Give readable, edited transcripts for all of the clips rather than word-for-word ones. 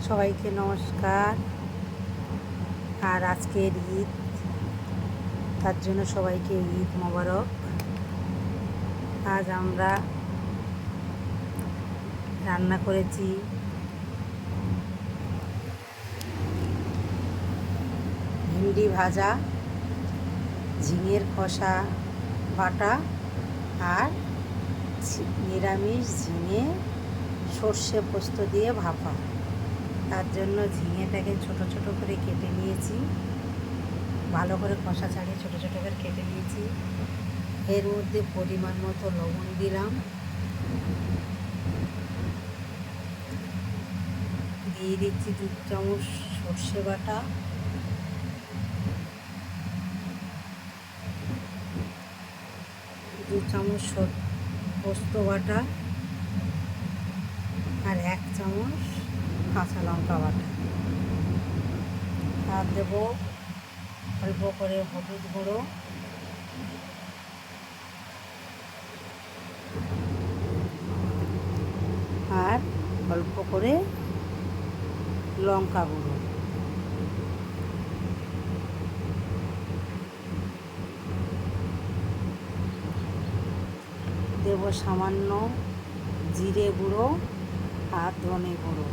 সবাইকে নমস্কার। আর আজকের ঈদ, তার জন্য সবাইকে ঈদ মোবারক। আজ আমরা রান্না করেছি ভেন্ডি ভাজা, ঝিঙের খোসা বাটা আর নিরামিষ ঝিঙে সর্ষে পোস্ত দিয়ে ভাপা। তার জন্য ঝিঙেটাকে ছোট ছোট করে কেটে নিয়েছি, ভালো করে খোসা ছাড়িয়ে ছোট ছোট করে কেটে নিয়েছি। এর মধ্যে পরিমাণ মতো লবণ দিলাম, দিয়ে দিচ্ছি 2 চামচ সর্ষে বাটা, দু চামচ পোস্ত বাটা আর 1 চামচ কাঁচা লঙ্কা বাটা। আর দেবো অল্প করে হলুদ গুঁড়ো, আর অল্প করে লঙ্কা গুঁড়ো। দেবো সামান্য জিরে গুঁড়ো আর ধনে গুঁড়ো।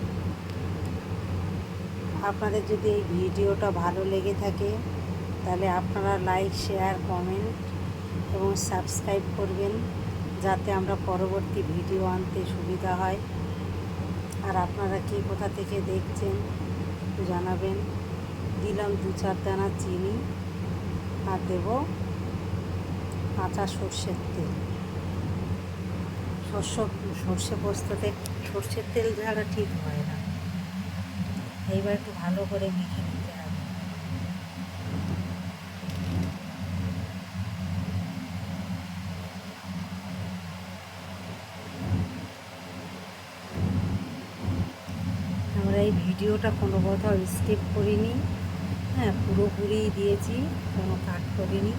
আপনাদের যদি এই ভিডিওটা ভালো লেগে থাকে তাহলে আপনারা লাইক, শেয়ার, কমেন্ট এবং সাবস্ক্রাইব করবেন, যাতে আমরা পরবর্তী ভিডিও আনতে সুবিধা হয়। আর আপনারা কে কোথা থেকে দেখছেন একটু জানাবেন। দিলাম 2-4 দানা চিনি, আর দেব কাঁচা সর্ষের তেল। সর্ষে পোস্ততে সর্ষের তেল ছাড়া ঠিক হয় না। এইবার একটু ভালো করে মেখে নিতে হবে। আমরা এই ভিডিওটা কোনো কোথাও স্কিপ করিনি, পুরোপুরি দিয়েছি, কোনো কাট করিনি।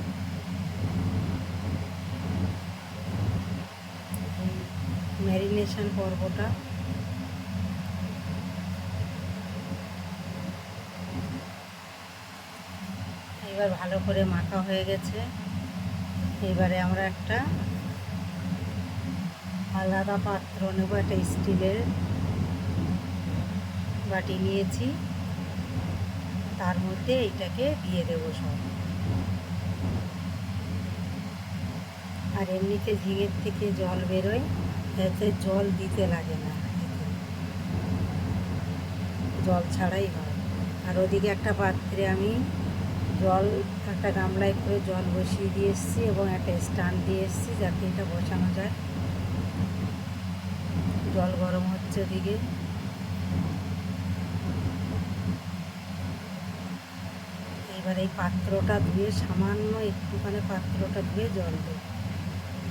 ম্যারিনেশন পর্বটা এবার ভালো করে মাখা হয়ে গেছে। এবারে আমরা একটা আলাদা পাত্র নেব, একটা স্টিলের বাটি নিয়েছি, তার মধ্যে এইটাকে দিয়ে দেবো সব। আর এমনিতে ঝিঙের থেকে জল বেরোয়, এতে জল দিতে লাগে না, জল ছাড়াই হয়। আর ওদিকে একটা পাত্রে আমি একটা গামলায় করে জল বসিয়ে দিয়ে এসেছি এবং একটা স্ট্যান্ড দিয়ে এসেছি, যাতে এটা বসানো যায়। জল গরম হচ্ছে ওদিকে। এবার এই পাত্রটা ধুয়ে, সামান্য একটুখানি পাত্রটা ধুয়ে জল দেব,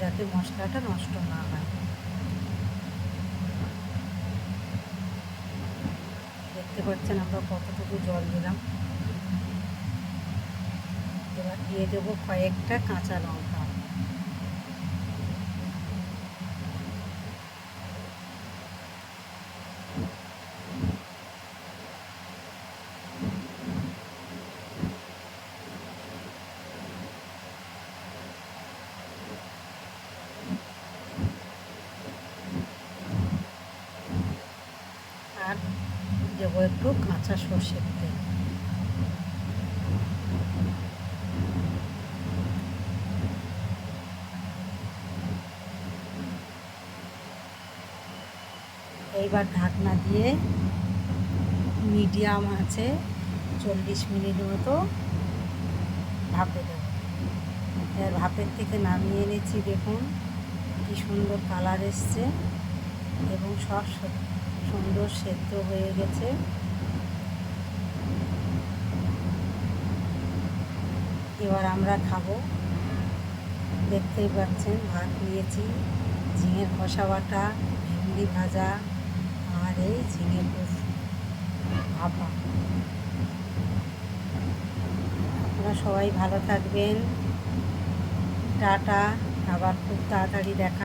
যাতে মশলাটা নষ্ট না হয়। দেখতে পাচ্ছেন আমরা কতটুকু জল দিলাম। এবার দিয়ে দেবো কয়েকটা কাঁচা লঙ্কা। আর দেবো একটু কাঁচা সর্ষের তেল। এইবার ঢাকনা দিয়ে মিডিয়াম আছে 40 মিনিট মতো ভাপে দেব। এর ভাপের থেকে নামিয়ে এনেছি, দেখুন কি সুন্দর কালার এসছে এবং সব সুন্দর সেদ্ধ হয়ে গেছে। এবার আমরা খাবো। দেখতেই পাচ্ছেন ভাত নিয়েছি, ঝিঙের খোসা বাটা, ভেন্ডি ভাজা আর এই ঝিঙে ভাপা। আপনারা সবাই ভালো থাকবেন। টাটা। আবার খুব তাড়াতাড়ি দেখা